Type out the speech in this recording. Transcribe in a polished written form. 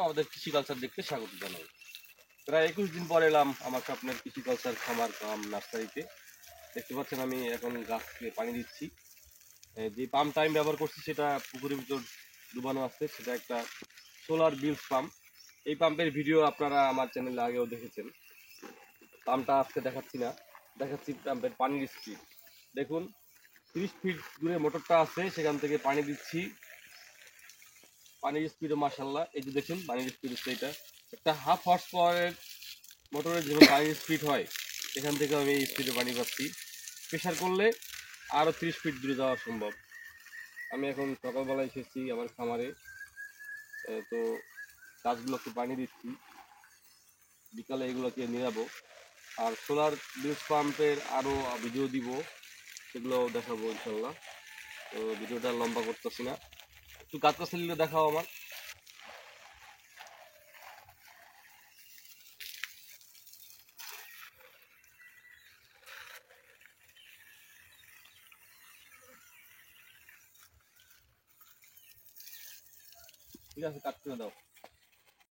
আমাদের কৃষি কালচার দেখতে স্বাগত জানাই। প্রায় 21 দিন পর এলাম আমার স্বপ্নের কৃষি কালচার খামার কাম নার্সারিতে। দেখতে পাচ্ছেন আমি এখন গাছকে পানি দিচ্ছি। যে পাম্পটা আমি ব্যবহার করছি সেটা পুকুরের ভিতর ডুবানো আছে, সেটা একটা সোলার বিলস পাম্প। এই পাম্পের ভিডিও আপনারা আমার চ্যানেলে আগেও দেখেছেন। পাম্পটা আজকে দেখাচ্ছি না, দেখাচ্ছি পাম্পের পানির স্পিড। দেখুন 30 ফিট দূরে মোটরটা আছে, সেখান থেকে পানি দিচ্ছি। পানির স্পিডও মাশাল্লাহ, এই যে দেখুন পানির স্পিড হচ্ছে এটা। একটা হাফ হর্স পাওয়ারের মোটরের যেমন পানির স্পিড হয়, এখান থেকে আমি এই স্পিডে পানি পাচ্ছি। প্রেশার করলে আরও 30 ফিট দূরে যাওয়া সম্ভব। আমি এখন সকালবেলায় এসেছি আমার খামারে, তো গাছগুলোকে পানি দিচ্ছি, বিকালে এগুলোকে নিরাবো। আর সোলার বিলস পাম্পের আরও ভিডিও দিব, সেগুলো দেখাবো ইনশাল্লাহ। তো ভিডিওটা লম্বা করতেছি না, একটু গাছ গাছালিগুলো দেখাও আমার। ঠিক আছে, কাট করে দাও।